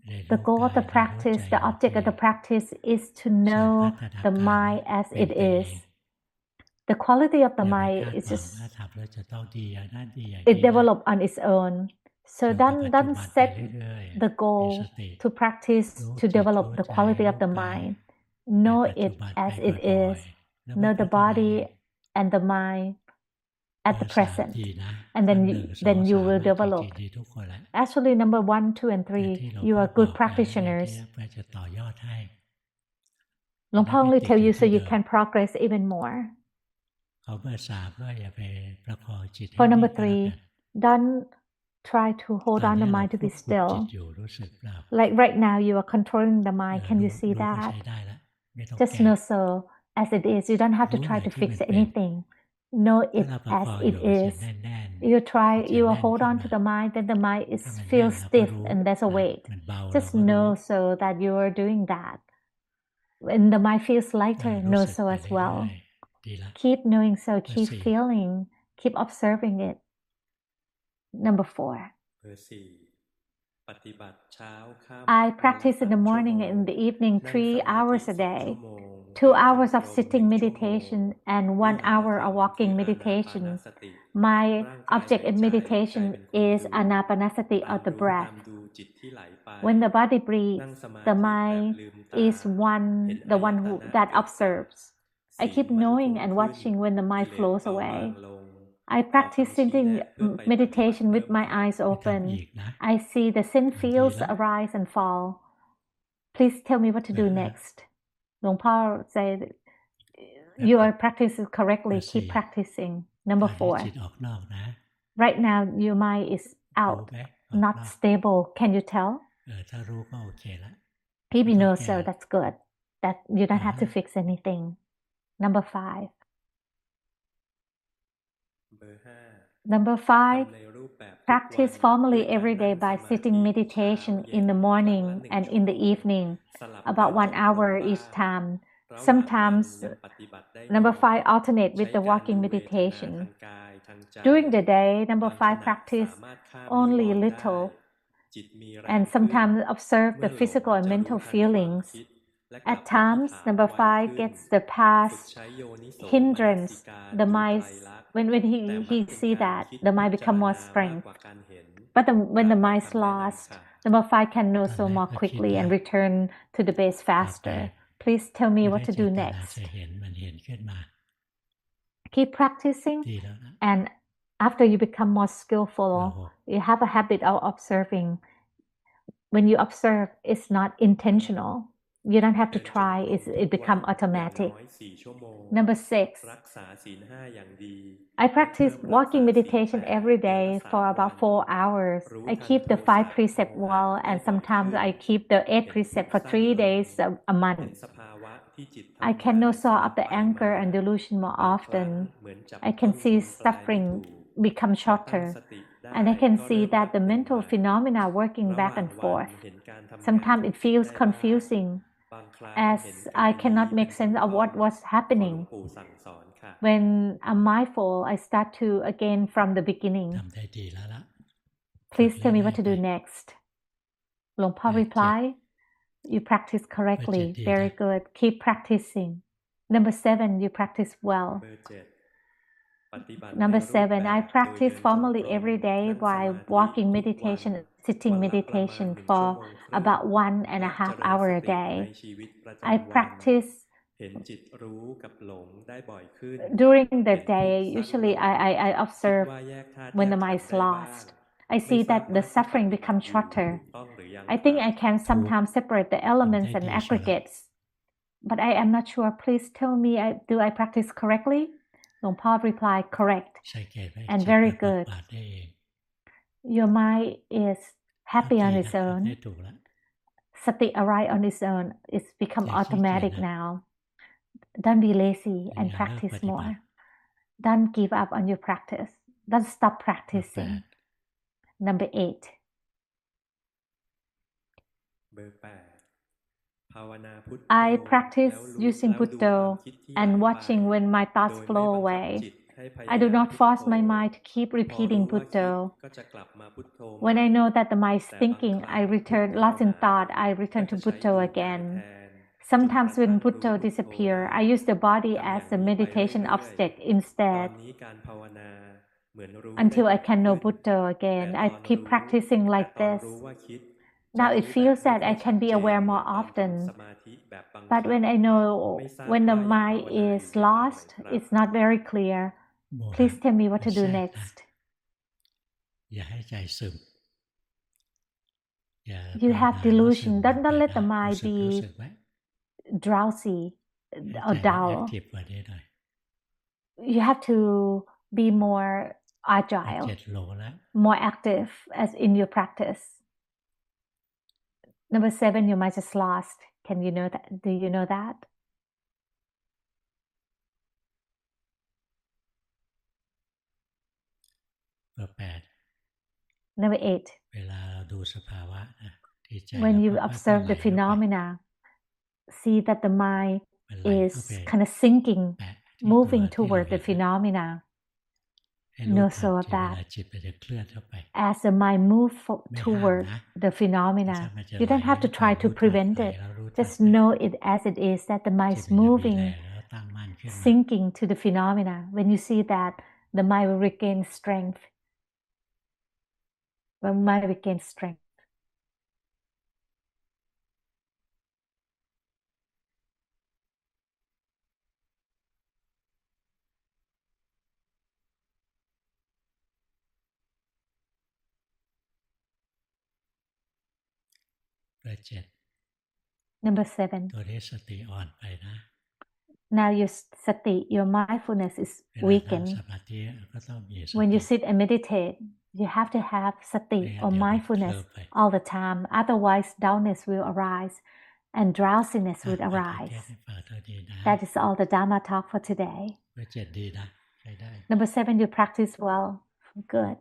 เรียน The รู้ goal กา of ย the เรียนรู้ใจ practice, the เรา object ที่ of the practice is to ใช้ know พัฒนา the การ mind as เป็น it ไปเอง is. The quality of อ the ย่าไป mind คาด is หวัง just ถ้าทำแล้วจะต้องดีอย่างนั้นดีอย่าง it นี้นะ develop on its own. อ So ยู่กับปัจจุ don't บันไป set เรื่อย the ๆมี goal สติ to practice รู้ to จิต develop รู้ the ใจ quality รู้ of the กาย mind. ใน Know ปัจจุ it บัน as ไป it บ่อย is. ๆแล้วมัน Know พั the ฒนาเอง body and the mind เบ at อ the ร์ 3 present. ดีนะ And ข้อ then 1 2 then you 3 will นะจริ develop. งๆดีทุกคนแหละ Actually, number 1, 2, and แต่ 3, ที่หลวง you พ่อ are บ good อกนะอย่าง practitioners. นี้เพื่อจะต่อยอดให้ หลวงพ่อ จะได้ไม่ only ติด tell อยู่ you so ที่ you เดิม can progress even more. เขาเบอร์ 3 ก็อย่าไปประคองจิตให้ For นิ่ number งก็แล้วกัน 3, don't try to ต hold อน on นี้ the เรา mind to คว be บคุมจิต still. อยู่รู้สึกเปล่า Like right now, you are controlling the mind. Can you รู้ see รู้ก็ that? ใช้ได้แล้วไม่ต้อง Just แก้ know so as it is. You don't have to รู้ try อะไร to ที่ fix มันเป็น anything. Know ถ้า it เราประค as องอ it ยู่มันจะ is. แน่น You ๆ try, มันจะ you แน่น hold ขึ้น on มา to the mind, then the mind is ถ้ามันแน่น feels เราก็ stiff รู้ and there's a นะ weight. มันเบาเรา Just ก็รู้ know so that you are doing that. When the mind feels lighter, รู้ know สึก so ไป as เรื่อย well. ๆดีละ Keep knowing so, เบอร์ keep 4 feeling, keep observing it. Number 4. เบอร์สี่ปฏิบัติเช้าค่ำ I practice in the morning and in the evening 3 hours a day, 2 hours of sitting meditation and 1 hour of walking meditation. My object in meditation is anapanasati of the breath. When the body breathes, the mind is the one that observes. I keep knowing and watching when the mind flows away. I practice sitting meditation with my eyes open. I see the sin fields arise and fall. Please tell me what to do next. Luangpo said, you are practicing correctly. Keep practicing. Number 4. Right now, your mind is out, not stable. Can you tell? If you know so, that's good. That you don't have to fix anything. Number 5. เบอร์ห้า Number 5. Practice formally every day by sitting meditation in the morning and in the evening, about 1 hour each time. Sometimes number 5 alternate with the walking meditation. During the day, number 5 practice only little and sometimes observe the physical and mental feelings. At times, number 5 gets the past hindrance. The mind, when he see that, the mind become more strength. But when the mind is lost, number 5 can know so more quickly and return to the base faster. Please tell me what to do next. Keep practicing, and after you become more skillful, you have a habit of observing. When you observe, it's not intentional. You don't have to try, it becomes automatic. Number 6. I practice walking meditation every day for about 4 hours. I keep the 5 precepts well, and sometimes I keep the 8 precepts for 3 days a month. I can know so of the anger and delusion more often. I can see suffering become shorter, and I can see that the mental phenomena working back and forth. Sometimes it feels confusing, as I cannot make sense of what was happening. When I'm mindful, I start to again from the beginning. Please tell me what to do next. Luangpo replied, you practice correctly. Very good. Keep practicing. Number 7, you practice well. Number 7, I practice formally every day while walking meditation, sitting meditation for about 1.5 hours a day. I practice during the day. Usually I observe when the mind is lost. I see that the suffering becomes shorter. I think I can sometimes separate the elements and aggregates, but I am not sure. Please tell me, do I practice correctly? Luangpo replied, correct, and very good. Your mind is happy on its own. Sati arise on its own. It's become automatic now. Don't be lazy and practice more. Don't give up on your practice. Don't stop practicing. Number 8. I practice using Buddha and watching when my thoughts flow away. I do not force my mind to keep repeating Buddha. When I know that the mind is thinking, lost in thought, I return to Buddha again. Sometimes when Buddha disappears, I use the body as a meditation object instead. Until I can know Buddha again, I keep practicing like this. Now it feels that I can be aware more often. But when I know when the mind is lost, it's not very clear. Please tell me what to do next. You have delusion. Don't let the mind be drowsy or dull. You have to be more agile, more active as in your practice. Number 7, your mind is lost. Can you know that? Do you know that? Number 8. When you observe the phenomena, see that the mind is kind of sinking, moving toward the phenomena. ให้รู้ know ทัน so ที่เวลา that จิตมันจะเคลื่อนเข้าไป as the mind moves ไม่ห้าม toward นะ the phenomena, ถ้ามันจะ you ไหล don't have to ไป try to รู้ทัน prevent ไหล it. แล้วรู้ทัน Just ไป know it as it is, that the mind จิต is มันจะมีแร moving, งแล้วตั้งมั่นขึ้นมา sinking to the phenomena. When you see that, the mind will regain strength. When mind regains strength. เบอร์ 7 Number 7. ตัวนี้สติอ่อนไปนะ Now your sati, your mindfulness is เวลานั่ง weakened. สมาธิก็ต้องมีส When ติ you sit and meditate, you have to have ไม่ sati งั้น or เดี๋ยวมันเคลิ้ mindfulness มไป all the time. Otherwise, dullness will arise and drowsiness อ่ะ will วันนี้ arise. เทศน์ให้ฟังเท่านี้นะ That is all the Dhamma talk for today. เบอร์ 7 ดีนะใช้ได้ Number 7, you practice well. Good.